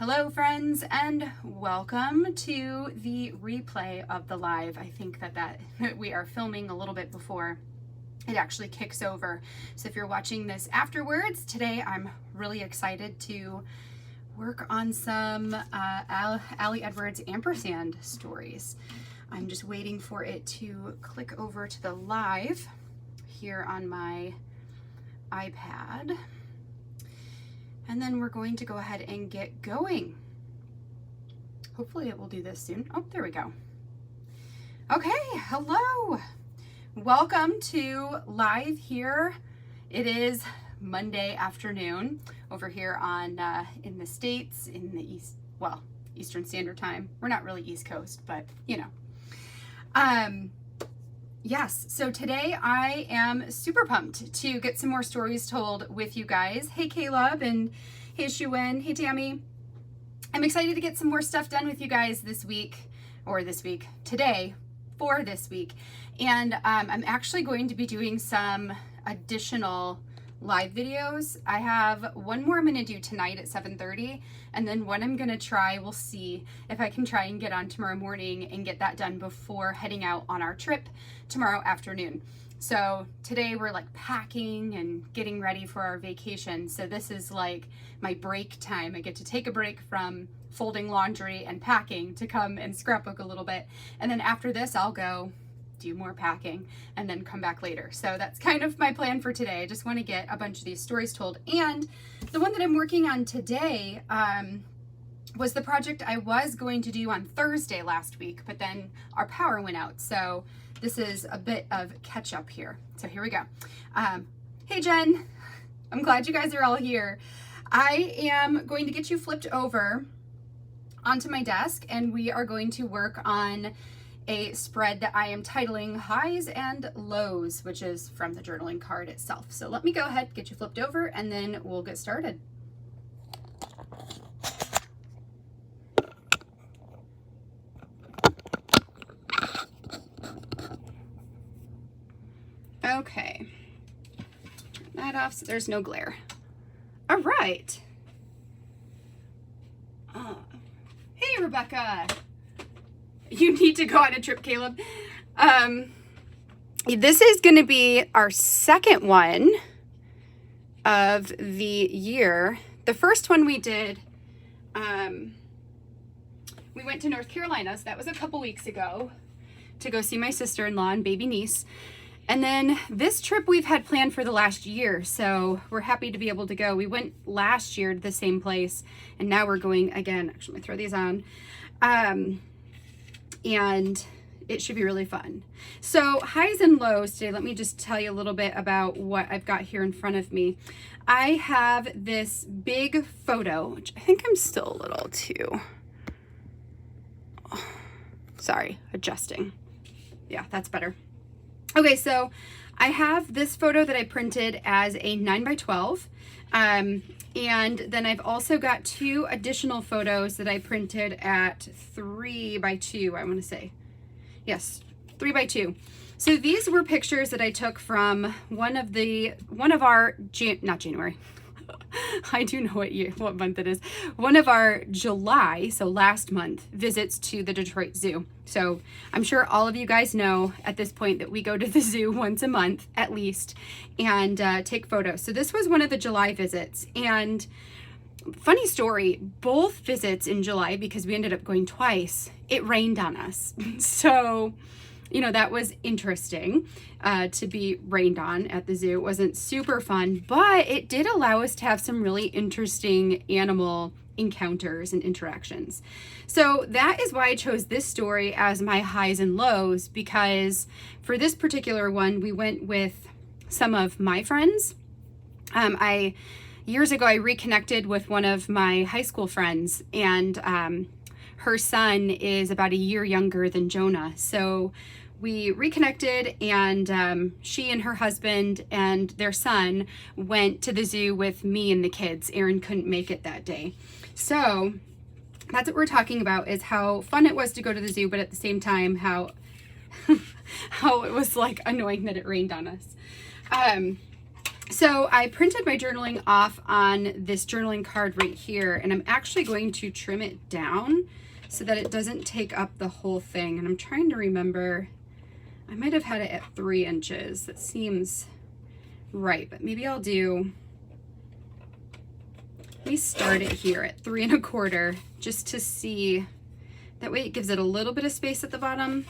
Hello friends, and welcome to the replay of the live. I think that we are filming a little bit before it actually kicks over. So if you're watching this afterwards, today I'm really excited to work on some Ali Edwards ampersand stories. I'm just waiting for it to click over to the live here on my iPad. And then we're going to go ahead and get going. Hopefully it will do this soon. Oh, there we go. Okay, hello. Welcome to live here. It is Monday afternoon over here on in the States, in the Eastern Standard Time. We're not really East Coast, but you know. Yes, so today I am super pumped to get some more stories told with you guys. Hey Caleb, and hey Shuwen, hey Tammy. I'm excited to get some more stuff done with you guys today for this week. And I'm actually going to be doing some additional live videos. I have one more I'm going to do tonight at 7:30, and then one I'm going to try, we'll see if I can try and get on tomorrow morning and get that done before heading out on our trip tomorrow afternoon. So today we're like packing and getting ready for our vacation. So this is like my break time. I get to take a break from folding laundry and packing to come and scrapbook a little bit. And then after this, I'll go do more packing and then come back later. So that's kind of my plan for today. I just want to get a bunch of these stories told. And the one that I'm working on today was the project I was going to do on Thursday last week, but then our power went out. So this is a bit of catch up here. So here we go. Hey Jen, I'm glad you guys are all here. I am going to get you flipped over onto my desk, and we are going to work on a spread that I am titling Highs and Lows, which is from the journaling card itself. So let me go ahead, get you flipped over, and then we'll get started. Okay, turn that off so there's no glare. All right. Hey, Rebecca. You need to go on a trip, Caleb. This is going to be our second one of the year. The first one we did, we went to North Carolina, so that was a couple weeks ago, to go see my sister-in-law and baby niece. And then this trip we've had planned for the last year, so we're happy to be able to go. We went last year to the same place, and now we're going again. Actually, I'm gonna throw these on. And it should be really fun. So highs and lows today, let me just tell you a little bit about what I've got here in front of me. I have this big photo, which I think I'm still a little too, sorry, adjusting. Yeah, that's better. Okay, so I have this photo that I printed as a 9x12. And then I've also got two additional photos that I printed at 3x2, I want to say. Yes, 3x2. So these were pictures that I took from one of our, not January, I do know what month it is. One of our July, so last month, visits to the Detroit Zoo. So I'm sure all of you guys know at this point that we go to the zoo once a month at least and take photos. So this was one of the July visits, and funny story, both visits in July, because we ended up going twice, it rained on us. So, you know, that was interesting to be rained on at the zoo. It wasn't super fun, but it did allow us to have some really interesting animal encounters and interactions. So that is why I chose this story as my highs and lows, because for this particular one, we went with some of my friends. Years ago, I reconnected with one of my high school friends, and her son is about a year younger than Jonah. So we reconnected, and she and her husband and their son went to the zoo with me and the kids. Aaron couldn't make it that day. So that's what we're talking about, is how fun it was to go to the zoo, but at the same time, how it was like annoying that it rained on us. So I printed my journaling off on this journaling card right here, and I'm actually going to trim it down so that it doesn't take up the whole thing. And I'm trying to remember, I might have had it at 3 inches. That seems right, but maybe I'll do, let me start it here at 3 1/4 just to see. That way it gives it a little bit of space at the bottom,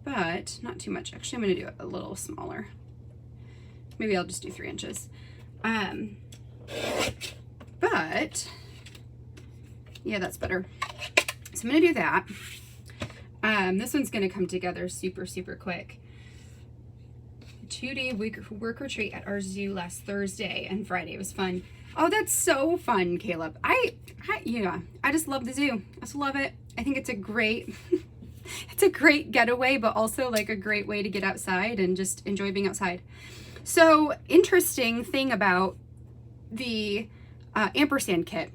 but not too much. Actually, I'm going to do it a little smaller. Maybe I'll just do 3 inches. But yeah, that's better. So I'm going to do that. This one's going to come together super, super quick. 2-day work retreat at our zoo last Thursday and Friday. It was fun. Oh, that's so fun, Caleb. Yeah, I just love the zoo. I just love it. I think it's a great, it's a great getaway, but also like a great way to get outside and just enjoy being outside. So interesting thing about the ampersand kit.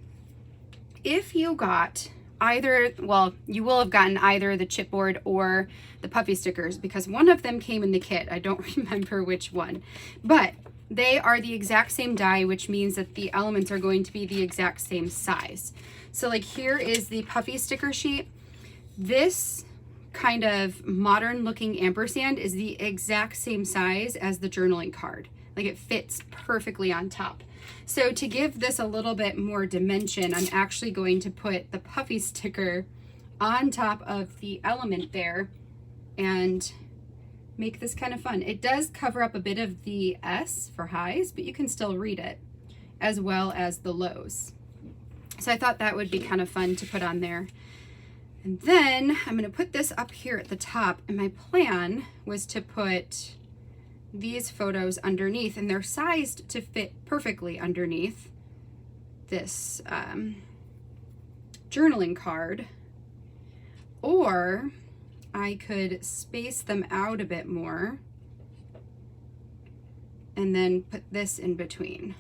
If you got either, well, you will have gotten either the chipboard or the puffy stickers because one of them came in the kit. I don't remember which one, but they are the exact same die, which means that the elements are going to be the exact same size. So like here is the puffy sticker sheet. This kind of modern looking ampersand is the exact same size as the journaling card. Like it fits perfectly on top. So to give this a little bit more dimension, I'm actually going to put the puffy sticker on top of the element there and make this kind of fun. It does cover up a bit of the S for highs, but you can still read it, as well as the lows. So I thought that would be kind of fun to put on there. And then I'm going to put this up here at the top, and my plan was to put these photos underneath, and they're sized to fit perfectly underneath this journaling card. Or I could space them out a bit more and then put this in between.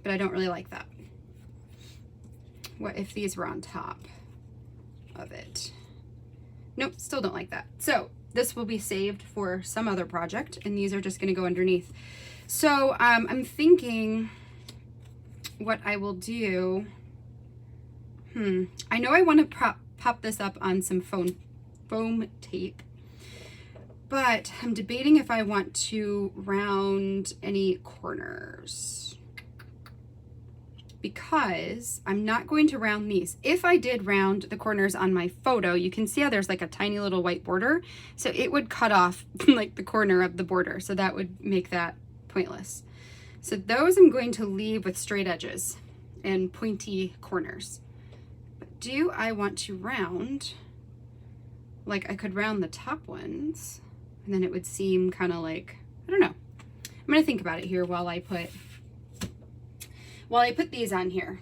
But I don't really like that. What if these were on top of it? Nope, still don't like that. So this will be saved for some other project, and these are just going to go underneath. So I'm thinking what I will do. I know I want to pop this up on some foam tape, but I'm debating if I want to round any corners, because I'm not going to round these. If I did round the corners on my photo, you can see how there's like a tiny little white border, so it would cut off like the corner of the border, so that would make that pointless. So those I'm going to leave with straight edges and pointy corners. But do I want to round? Like I could round the top ones, and then it would seem kind of like, I don't know. I'm gonna think about it here while I put these on here.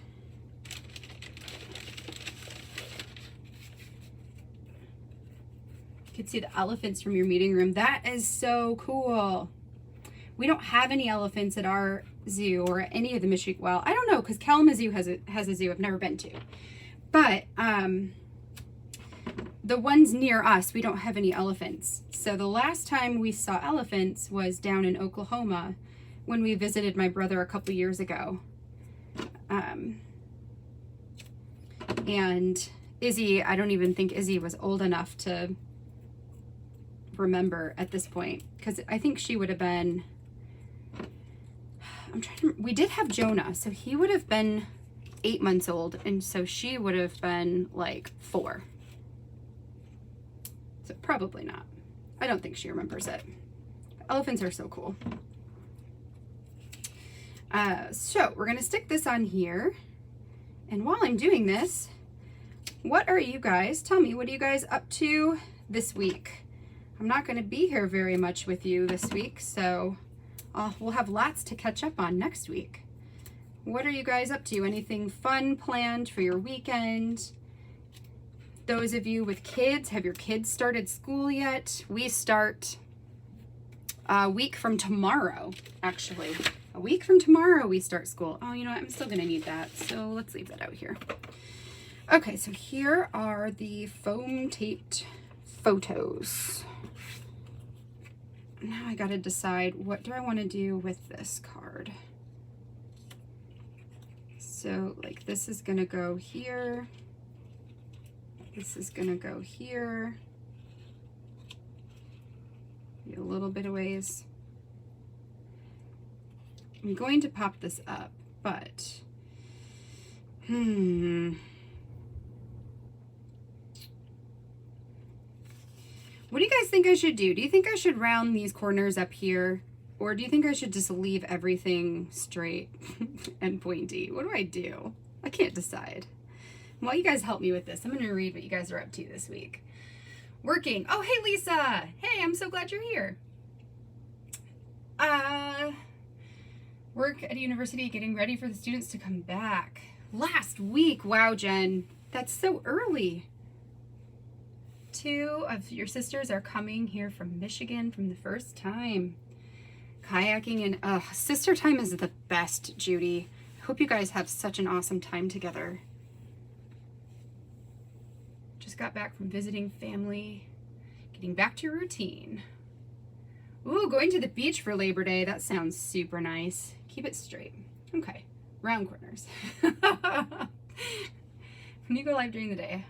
You can see the elephants from your meeting room. That is so cool. We don't have any elephants at our zoo or any of the Michigan, well, I don't know, because Kalamazoo has a zoo I've never been to. But the ones near us, we don't have any elephants. So the last time we saw elephants was down in Oklahoma when we visited my brother a couple years ago. And Izzy, I don't even think Izzy was old enough to remember at this point, because I think she would have been, we did have Jonah, so he would have been 8 months old, and so she would have been like 4. So probably not. I don't think she remembers it. Elephants are so cool. So we're gonna stick this on here, and while I'm doing this, what are you guys, tell me, what are you guys up to this week? I'm not gonna be here very much with you this week, so we'll have lots to catch up on next week. What are you guys up to? Anything fun planned for your weekend? Those of you with kids, have your kids started school yet? We start a week from tomorrow, actually. A week from tomorrow we start school. Oh, you know what? I'm still gonna need that, so let's leave that out here. Okay, so here are the foam taped photos. now I gotta decide, what do I want to do with this card? So like this is gonna go here. This is gonna go here. Be a little bit of ways. I'm going to pop this up, but what do you guys think I should do? Do you think I should round these corners up here? Or do you think I should just leave everything straight and pointy? What do I do? I can't decide. While you guys help me with this, I'm going to read what you guys are up to this week. Working. Oh, hey, Lisa. Hey, I'm so glad you're here. Work at a university, getting ready for the students to come back. Last week. Wow, Jen. That's so early. 2 of your sisters are coming here from Michigan from the first time. Kayaking and sister time is the best, Judy. Hope you guys have such an awesome time together. Just got back from visiting family, getting back to routine. Ooh, going to the beach for Labor Day. That sounds super nice. Keep it straight. Okay, round corners. When you go live during the day.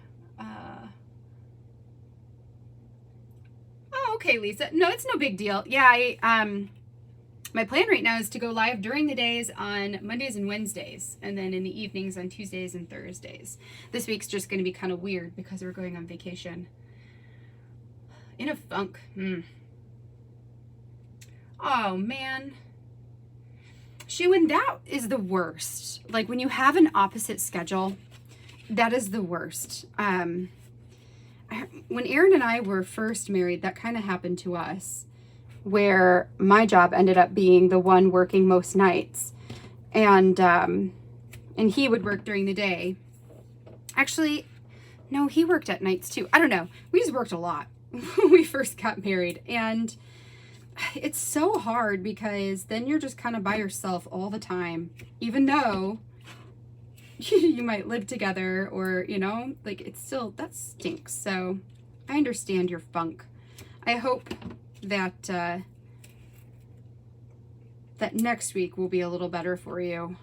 Oh, okay, Lisa. No, it's no big deal. Yeah, my plan right now is to go live during the days on Mondays and Wednesdays, and then in the evenings on Tuesdays and Thursdays. This week's just going to be kind of weird because we're going on vacation. In a funk. Oh, man. Shewin, that is the worst. Like, when you have an opposite schedule, that is the worst. When Aaron and I were first married, that kind of happened to us, where my job ended up being the one working most nights, and he would work during the day. Actually, no, he worked at nights too. I don't know. We just worked a lot when we first got married, and it's so hard because then you're just kind of by yourself all the time, even though you might live together, or, you know, like, it's still, that stinks. So I understand your funk. I hope that that next week will be a little better for you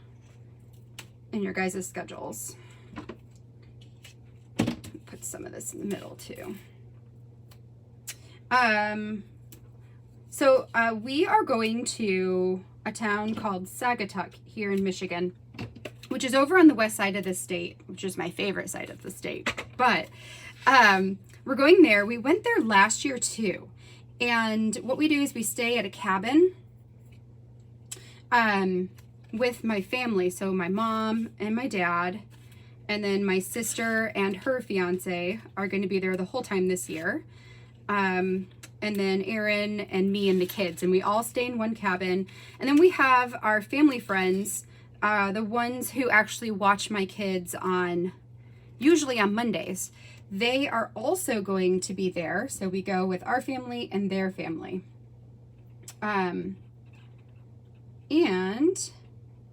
in your guys' schedules. Put some of this in the middle too. So we are going to a town called Saugatuck here in Michigan, which is over on the west side of the state, which is my favorite side of the state. But we're going there. We went there last year too. And what we do is we stay at a cabin with my family. So my mom and my dad, and then my sister and her fiance are going to be there the whole time this year. And then Aaron and me and the kids, and we all stay in one cabin. And then we have our family friends, the ones who actually watch my kids usually on Mondays. They are also going to be there. So we go with our family and their family. And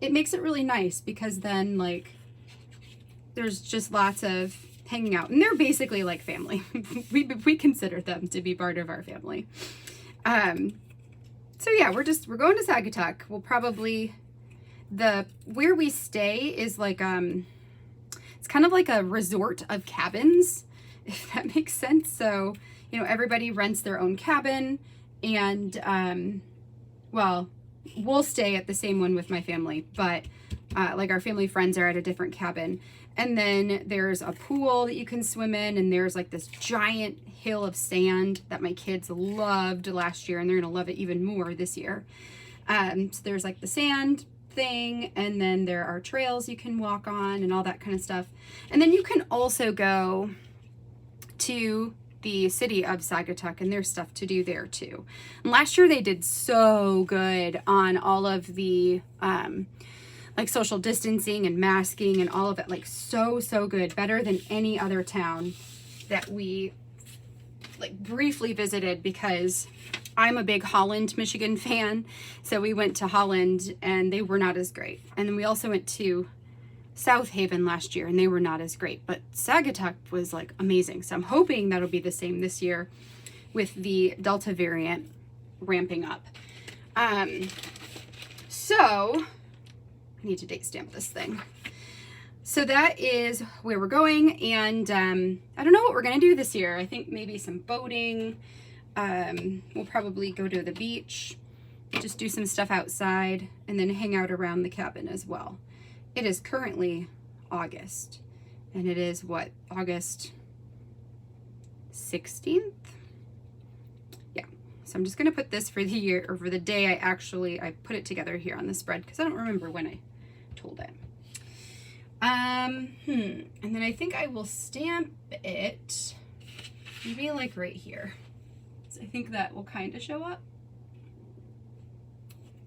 it makes it really nice because then, like, there's just lots of hanging out, and they're basically like family. we consider them to be part of our family. So yeah, we're going to Saugatuck. We'll probably, where we stay is like it's kind of like a resort of cabins, if that makes sense. So, you know, everybody rents their own cabin, and well, we'll stay at the same one with my family, but like our family friends are at a different cabin. And then there's a pool that you can swim in, and there's like this giant hill of sand that my kids loved last year, and they're gonna love it even more this year. So there's like the sand thing, and then there are trails you can walk on and all that kind of stuff. And then you can also go to the city of Saugatuck, and there's stuff to do there too. And last year they did so good on all of the like social distancing and masking and all of it, like so good, better than any other town that we like briefly visited, because I'm a big Holland, Michigan fan. So we went to Holland and they were not as great. And then we also went to South Haven last year and they were not as great, but Saugatuck was like amazing. So I'm hoping that'll be the same this year with the Delta variant. ramping up. So I need to date stamp this thing. So that is where we're going, and I don't know what we're gonna do this year. I think maybe some boating. We'll probably go to the beach, just do some stuff outside, and then hang out around the cabin as well. It is currently August, and it is what, August 16th? Yeah, so I'm just gonna put this for the year, or for the day I put it together here on the spread, because I don't remember when I told it. And then I think I will stamp it maybe like right here. So I think that will kind of show up.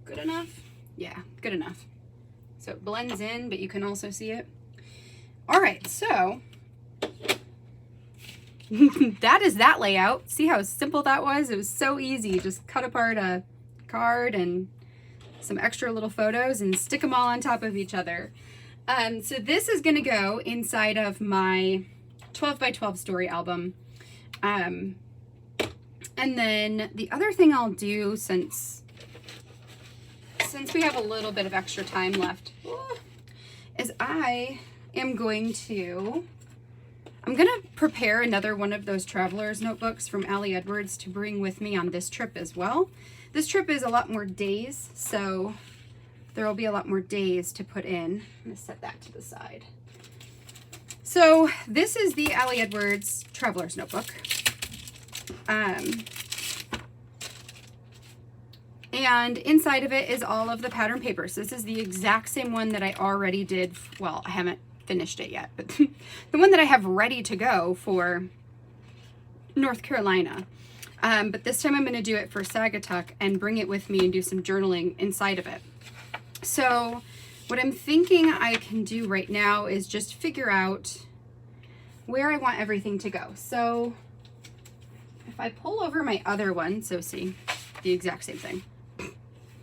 Good enough? Yeah, good enough. So it blends in, but you can also see it. All right, so that is that layout. See how simple that was? It was so easy. Just cut apart a card and some extra little photos and stick them all on top of each other. So this is going to go inside of my 12 by 12 story album. And then the other thing I'll do, since we have a little bit of extra time left, is I'm going to prepare another one of those traveler's notebooks from Ali Edwards to bring with me on this trip as well. This trip is a lot more days, so there will be a lot more days to put in. I'm gonna set that to the side. So this is the Ali Edwards Traveler's Notebook. And inside of it is all of the pattern papers. This is the exact same one that I already did. Well, I haven't finished it yet, but the one that I have ready to go for North Carolina. But this time I'm gonna do it for Saugatuck and bring it with me and do some journaling inside of it. So what I'm thinking I can do right now is just figure out where I want everything to go. So if I pull over my other one, so see, the exact same thing.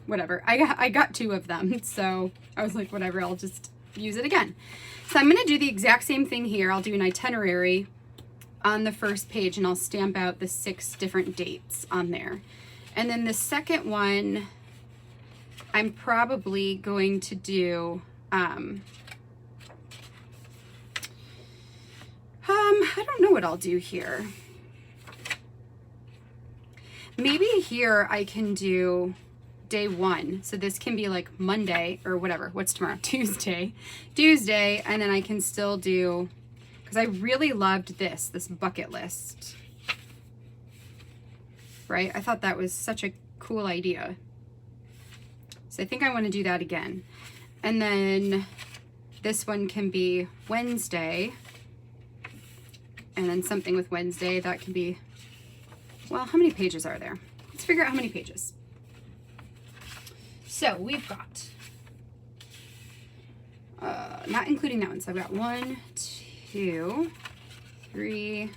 Whatever, I got two of them, so I was like, whatever, I'll just use it again. So I'm gonna do the exact same thing here. I'll do an itinerary on the first page, and I'll stamp out the 6 different dates on there. And then the second one, I'm probably going to do, I don't know what I'll do here. Maybe here I can do day 1. So this can be like Monday or whatever. What's tomorrow? Tuesday, and then I can still do, because I really loved this bucket list, right? I thought that was such a cool idea. So I think I want to do that again. And then this one can be Wednesday, and then something with Wednesday that can be, well, how many pages are there? Let's figure out how many pages. So we've got, not including that one, so I've got 1, 2, 3,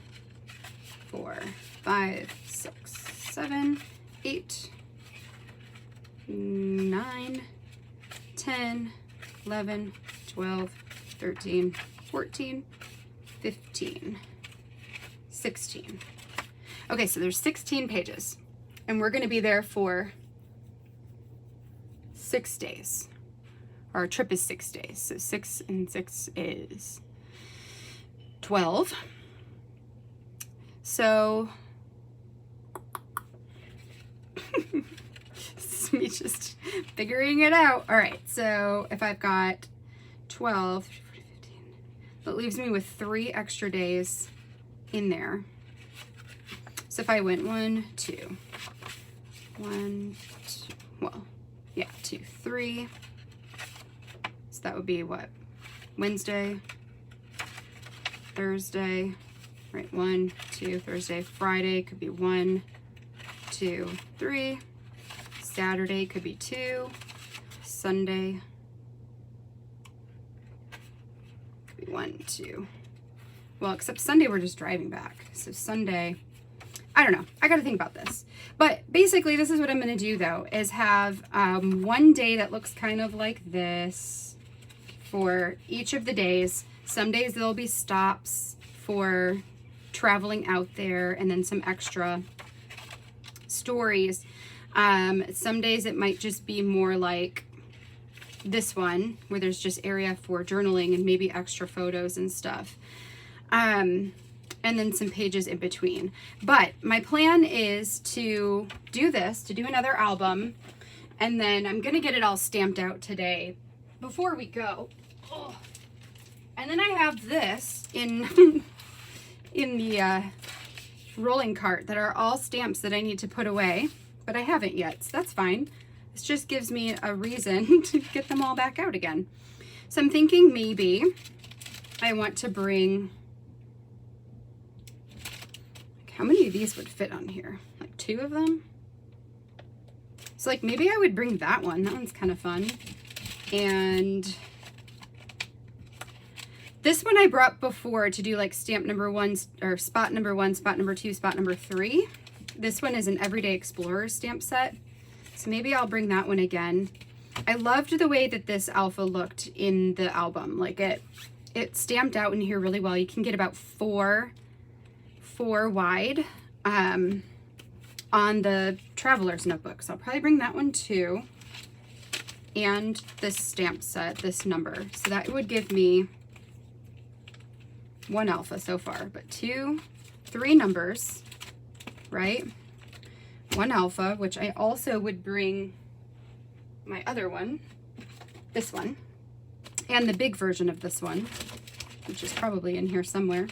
4, 5, 6, 7, 8, 9, 10, 11, 12, 13, 14, 15, 16. Okay, so there's 16 pages, and we're gonna be there for 6 days. Our trip is 6 days, so 6 and 6 is 12. So this is me just figuring it out. All right, so if I've got 12, 15, that leaves me with 3 extra days in there. So if I went 1, 2, 1, 2, well, yeah, 2, 3. So that would be what? Wednesday, Thursday, right? 1, 2, Thursday, Friday could be 1, 2, 3. Saturday could be 2. Sunday could be 1, 2. Well, except Sunday we're just driving back. So Sunday, I don't know. I got to think about this. But basically, this is what I'm going to do, though, is have one day that looks kind of like this for each of the days. Some days there'll be stops for traveling out there, and then some extra stories. Some days it might just be more like this one, where there's just area for journaling and maybe extra photos and stuff. And then some pages in between. But my plan is to do this, to do another album, and then I'm gonna get it all stamped out today before we go. Oh. And then I have this in in the rolling cart that are all stamps that I need to put away, but I haven't yet, so that's fine. This just gives me a reason to get them all back out again. So I'm thinking maybe I want to bring, like, how many of these would fit on here? Like 2 of them? So like maybe I would bring that one. That one's kind of fun. And this one I brought before to do like stamp number 1, or spot number 1, spot number 2, spot number 3. This one is an Everyday Explorer stamp set. So maybe I'll bring that one again. I loved the way that this alpha looked in the album. Like it stamped out in here really well. You can get about 4 wide on the Traveler's Notebook. So I'll probably bring that one too. And this stamp set, this number. So that would give me 1 alpha so far, but 2, 3 numbers, right? 1 alpha, which I also would bring my other one, this one, and the big version of this one, which is probably in here somewhere.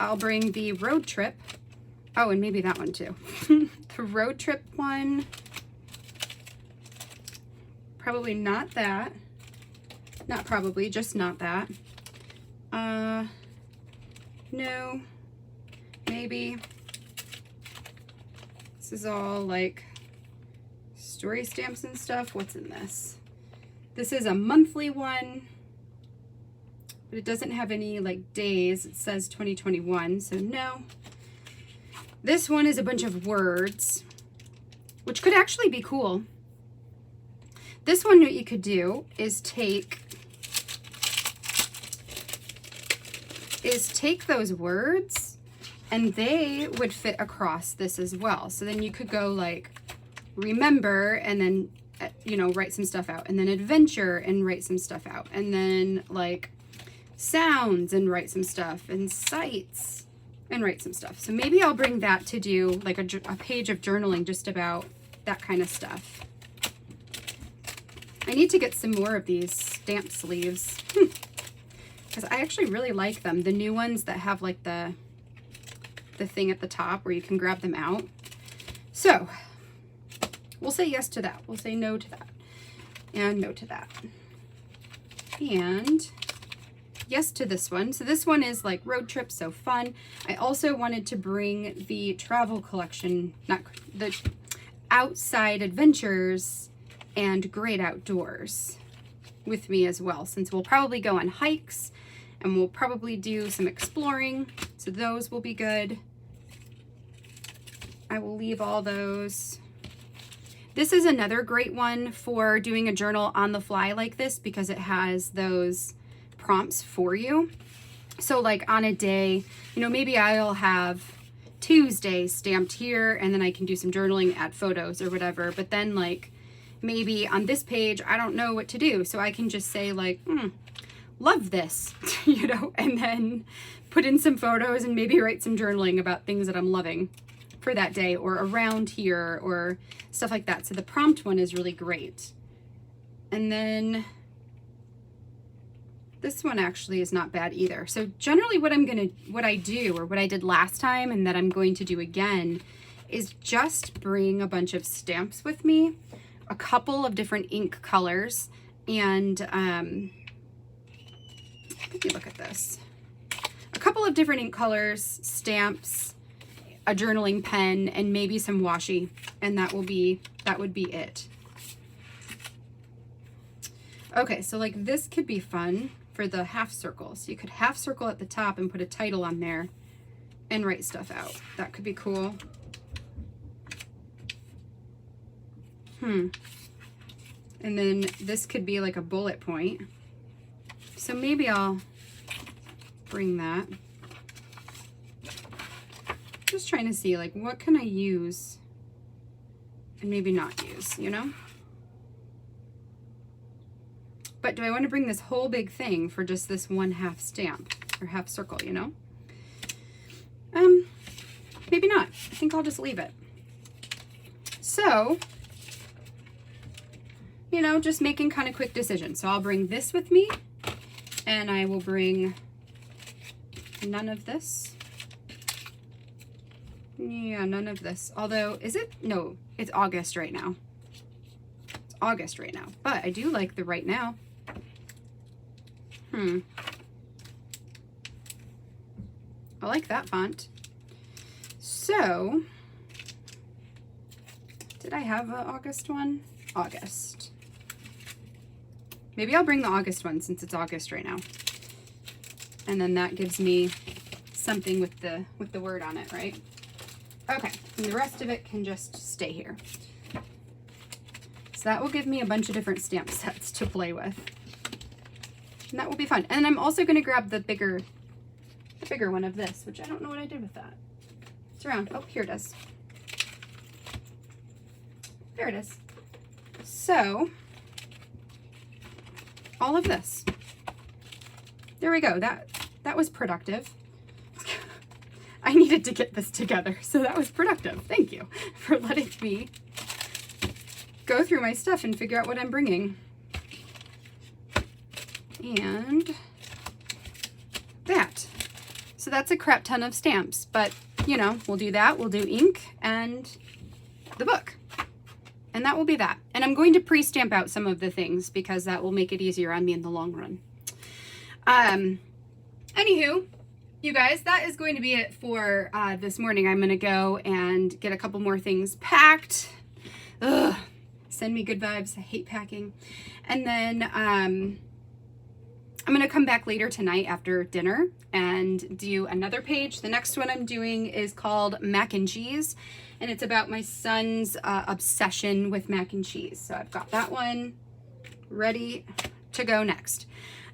I'll bring the road trip. Oh, and maybe that one too. The road trip one, probably not that. Not probably, just not that. No, maybe. This is all like story stamps and stuff. What's in this? This is a monthly one, but it doesn't have any like days. It says 2021, so no. This one is a bunch of words, which could actually be cool. This one, what you could do is take those words, and they would fit across this as well. So then you could go like remember, and then you know, write some stuff out, and then adventure and write some stuff out, and then like sounds and write some stuff, and sights and write some stuff. So maybe I'll bring that to do like a page of journaling just about that kind of stuff. I need to get some more of these stamp sleeves because I actually really like them. The new ones that have like the thing at the top where you can grab them out. So we'll say yes to that. We'll say no to that. And no to that. And yes to this one. So this one is like road trip, so fun. I also wanted to bring the travel collection, not the outside adventures and great outdoors with me as well, since we'll probably go on hikes and we'll probably do some exploring. So those will be good. I will leave all those. This is another great one for doing a journal on the fly like this because it has those prompts for you. So like on a day, you know, maybe I'll have Tuesday stamped here and then I can do some journaling, add photos or whatever. But then like maybe on this page, I don't know what to do. So I can just say like, love this, you know, and then put in some photos and maybe write some journaling about things that I'm loving for that day or around here or stuff like that. So the prompt one is really great. And then this one actually is not bad either. So generally what I do or what I did last time and that I'm going to do again is just bring a bunch of stamps with me, a couple of different ink colors, and let me look at this. A couple of different ink colors, stamps, a journaling pen, and maybe some washi, and that would be it. Okay, so like this could be fun for the half circle. So you could half circle at the top and put a title on there and write stuff out. That could be cool. And then this could be like a bullet point. So maybe I'll bring that. just trying to see, like, what can I use and maybe not use, you know? But do I want to bring this whole big thing for just this 1/2 stamp or half circle, you know? Maybe not. I think I'll just leave it. So, you know, just making kind of quick decisions. So I'll bring this with me, and I will bring none of this. Yeah, none of this. Although, is it? No, it's August right now. It's August right now. But I do like the right now. I like that font. So, did I have an August one? August. Maybe I'll bring the August one since it's August right now. And then that gives me something with the word on it, right? Okay, and the rest of it can just stay here. So that will give me a bunch of different stamp sets to play with. And that will be fun. And I'm also going to grab the bigger one of this, which I don't know what I did with that. It's around. Oh, here it is. There it is. So, all of this. There we go. That was productive. I needed to get this together, so that was productive. Thank you for letting me go through my stuff and figure out what I'm bringing. And that. So that's a crap ton of stamps, but you know, we'll do that. We'll do ink and the book. And that will be that. And I'm going to pre-stamp out some of the things because that will make it easier on me in the long run. Anywho, you guys, that is going to be it for this morning. I'm going to go and get a couple more things packed. Ugh, send me good vibes. I hate packing. And then I'm going to come back later tonight after dinner and do another page. The next one I'm doing is called Mac and Cheese, and it's about my son's obsession with mac and cheese. So I've got that one ready to go next.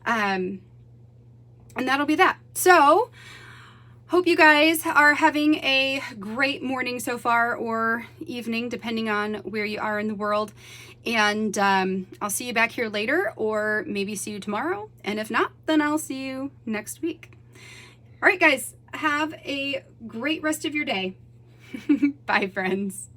And that'll be that. So hope you guys are having a great morning so far, or evening, depending on where you are in the world. And I'll see you back here later, or maybe see you tomorrow. And if not, then I'll see you next week. All right, guys, have a great rest of your day. Bye, friends.